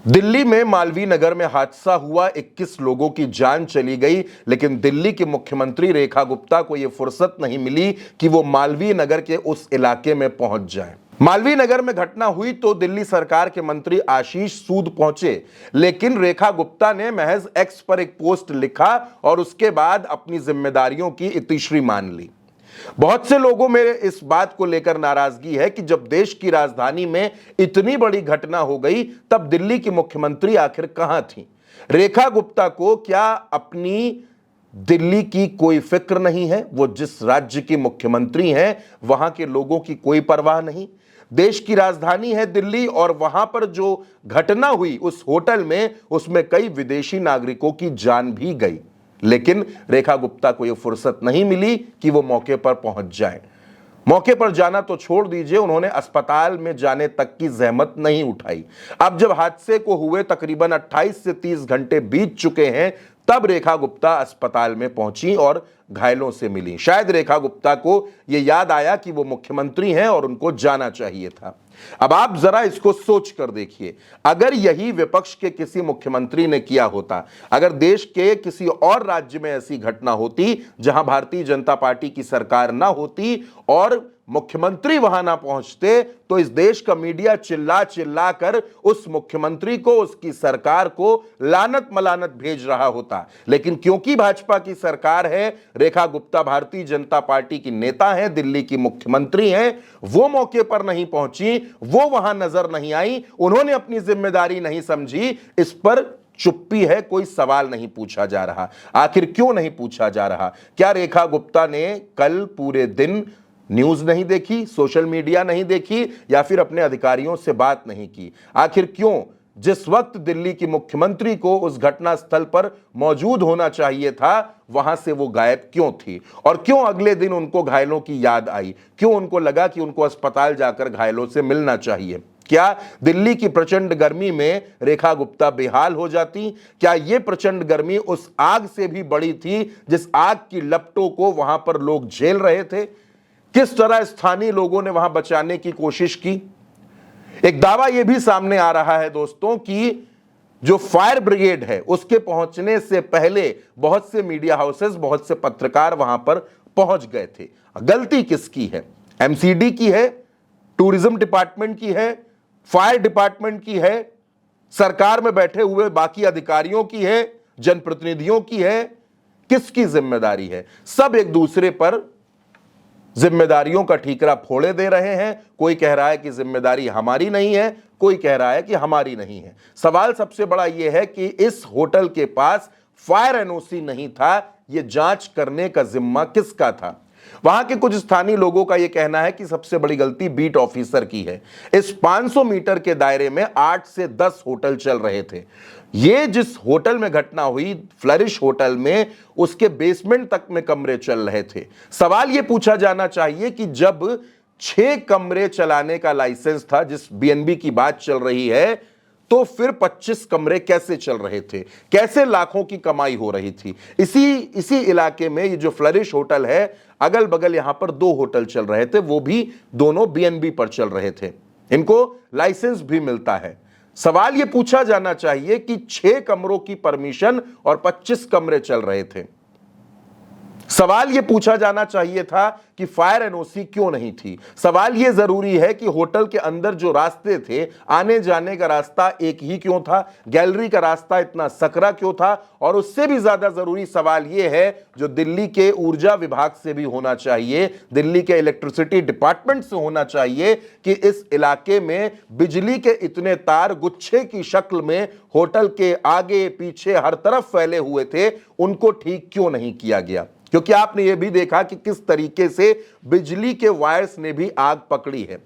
दिल्ली में मालवीय नगर में हादसा हुआ, 21 लोगों की जान चली गई। लेकिन दिल्ली की मुख्यमंत्री रेखा गुप्ता को यह फुर्सत नहीं मिली कि वो मालवीय नगर के उस इलाके में पहुंच जाएं। मालवीय नगर में घटना हुई तो दिल्ली सरकार के मंत्री आशीष सूद पहुंचे, लेकिन रेखा गुप्ता ने महज एक्स पर एक पोस्ट लिखा और उसके बाद अपनी जिम्मेदारियों की इतिश्री मान ली। बहुत से लोगों में इस बात को लेकर नाराजगी है कि जब देश की राजधानी में इतनी बड़ी घटना हो गई तब दिल्ली की मुख्यमंत्री आखिर कहां थी। रेखा गुप्ता को क्या अपनी दिल्ली की कोई फिक्र नहीं है? वो जिस राज्य की मुख्यमंत्री हैं वहां के लोगों की कोई परवाह नहीं। देश की राजधानी है दिल्ली और वहां पर जो घटना हुई उस होटल में, उसमें कई विदेशी नागरिकों की जान भी गई। लेकिन रेखा गुप्ता को यह फुर्सत नहीं मिली कि वो मौके पर पहुंच जाए। मौके पर जाना तो छोड़ दीजिए, उन्होंने अस्पताल में जाने तक की जहमत नहीं उठाई। अब जब हादसे को हुए तकरीबन 28 से 30 घंटे बीत चुके हैं, तब रेखा गुप्ता अस्पताल में पहुंची और घायलों से मिली। शायद रेखा गुप्ता को यह याद आया कि वो मुख्यमंत्री हैं और उनको जाना चाहिए था। अब आप जरा इसको सोच कर देखिए, अगर यही विपक्ष के किसी मुख्यमंत्री ने किया होता, अगर देश के किसी और राज्य में ऐसी घटना होती जहां भारतीय जनता पार्टी की सरकार ना होती और मुख्यमंत्री वहां ना पहुंचते, तो इस देश का मीडिया चिल्ला चिल्ला कर उस मुख्यमंत्री को, उसकी सरकार को लानत मलानत भेज रहा होता। लेकिन क्योंकि भाजपा की सरकार है, रेखा गुप्ता भारतीय जनता पार्टी की नेता हैं, दिल्ली की मुख्यमंत्री हैं, वो मौके पर नहीं पहुंची, वो वहां नजर नहीं आई, उन्होंने अपनी जिम्मेदारी नहीं समझी। इस पर चुप्पी है, कोई सवाल नहीं पूछा जा रहा। आखिर क्यों नहीं पूछा जा रहा? क्या रेखा गुप्ता ने कल पूरे दिन न्यूज नहीं देखी, सोशल मीडिया नहीं देखी, या फिर अपने अधिकारियों से बात नहीं की? आखिर क्यों जिस वक्त दिल्ली की मुख्यमंत्री को उस घटना स्थल पर मौजूद होना चाहिए था, वहां से वो गायब क्यों थी? और क्यों अगले दिन उनको घायलों की याद आई? क्यों उनको लगा कि उनको अस्पताल जाकर घायलों से मिलना चाहिए? क्या दिल्ली की प्रचंड गर्मी में रेखा गुप्ता बेहाल हो जाती? क्या यह प्रचंड गर्मी उस आग से भी बड़ी थी जिस आग की लपटों को वहां पर लोग झेल रहे थे? किस तरह स्थानीय लोगों ने वहां बचाने की कोशिश की? एक दावा यह भी सामने आ रहा है दोस्तों कि जो फायर ब्रिगेड है उसके पहुंचने से पहले बहुत से मीडिया हाउसेस, बहुत से पत्रकार वहां पर पहुंच गए थे। गलती किसकी है? एमसीडी की है, टूरिज्म डिपार्टमेंट की है, फायर डिपार्टमेंट की है, सरकार में बैठे हुए बाकी अधिकारियों की है, जनप्रतिनिधियों की है? किसकी जिम्मेदारी है? सब एक दूसरे पर जिम्मेदारियों का ठीकरा फोड़े दे रहे हैं। कोई कह रहा है कि जिम्मेदारी हमारी नहीं है, कोई कह रहा है कि हमारी नहीं है। सवाल सबसे बड़ा यह है कि इस होटल के पास फायर एनओसी नहीं था, यह जांच करने का जिम्मा किसका था? वहां के कुछ स्थानीय लोगों का यह कहना है कि सबसे बड़ी गलती बीट ऑफिसर की है। इस 500 मीटर के दायरे में 8 से 10 होटल चल रहे थे। ये जिस होटल में घटना हुई, फ्लरिश होटल में, उसके बेसमेंट तक में कमरे चल रहे थे। सवाल यह पूछा जाना चाहिए कि जब 6 कमरे चलाने का लाइसेंस था, जिस बीएनबी की बात चल रही है, तो फिर 25 कमरे कैसे चल रहे थे? कैसे लाखों की कमाई हो रही थी? इसी इलाके में ये जो फ्लरिश होटल है, अगल बगल यहां पर 2 होटल चल रहे थे, वो भी दोनों बीएनबी पर चल रहे थे। इनको लाइसेंस भी मिलता है। सवाल यह पूछा जाना चाहिए कि 6 कमरों की परमिशन और 25 कमरे चल रहे थे। सवाल यह पूछा जाना चाहिए था कि फायर एनओसी क्यों नहीं थी। सवाल यह जरूरी है कि होटल के अंदर जो रास्ते थे, आने जाने का रास्ता एक ही क्यों था? गैलरी का रास्ता इतना सकरा क्यों था? और उससे भी ज्यादा जरूरी सवाल यह है, जो दिल्ली के ऊर्जा विभाग से भी होना चाहिए, दिल्ली के इलेक्ट्रिसिटी डिपार्टमेंट से होना चाहिए, कि इस इलाके में बिजली के इतने तार गुच्छे की शक्ल में होटल के आगे पीछे हर तरफ फैले हुए थे, उनको ठीक क्यों नहीं किया गया? क्योंकि आपने यह भी देखा कि किस तरीके से बिजली के वायर्स ने भी आग पकड़ी है।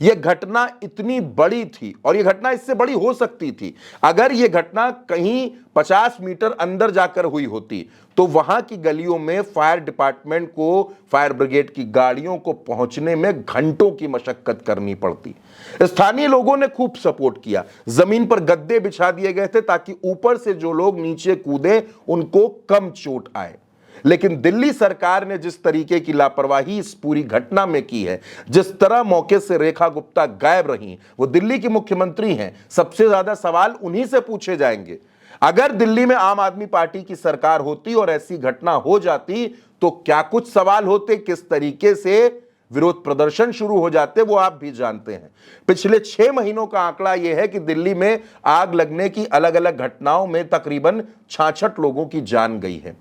यह घटना इतनी बड़ी थी और यह घटना इससे बड़ी हो सकती थी। अगर यह घटना कहीं 50 मीटर अंदर जाकर हुई होती तो वहां की गलियों में फायर डिपार्टमेंट को, फायर ब्रिगेड की गाड़ियों को पहुंचने में घंटों की मशक्कत करनी पड़ती। स्थानीय लोगों ने खूब सपोर्ट किया। जमीन पर गद्दे बिछा दिए गए थे ताकि ऊपर से जो लोग नीचे कूदे उनको कम चोट आए। लेकिन दिल्ली सरकार ने जिस तरीके की लापरवाही इस पूरी घटना में की है, जिस तरह मौके से रेखा गुप्ता गायब रही, वो दिल्ली की मुख्यमंत्री हैं, सबसे ज्यादा सवाल उन्हीं से पूछे जाएंगे। अगर दिल्ली में आम आदमी पार्टी की सरकार होती और ऐसी घटना हो जाती तो क्या कुछ सवाल होते, किस तरीके से विरोध प्रदर्शन शुरू हो जाते, वो आप भी जानते हैं। पिछले 6 महीनों का आंकड़ा यह है कि दिल्ली में आग लगने की अलग अलग घटनाओं में तकरीबन 66 लोगों की जान गई है।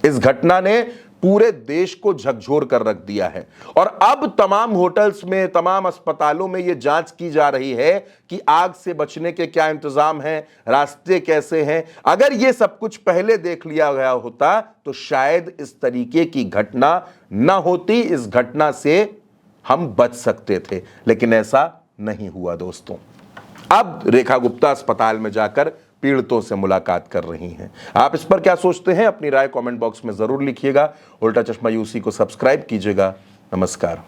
इस घटना ने पूरे देश को झकझोर कर रख दिया है और अब तमाम होटल्स में, तमाम अस्पतालों में यह जांच की जा रही है कि आग से बचने के क्या इंतजाम हैं, रास्ते कैसे हैं। अगर यह सब कुछ पहले देख लिया गया होता तो शायद इस तरीके की घटना न होती, इस घटना से हम बच सकते थे, लेकिन ऐसा नहीं हुआ दोस्तों। अब रेखा गुप्ता अस्पताल में जाकर पीड़ितों से मुलाकात कर रही हैं। आप इस पर क्या सोचते हैं? अपनी राय कमेंट बॉक्स में जरूर लिखिएगा। उल्टा चश्मा यूसी को सब्सक्राइब कीजिएगा। नमस्कार।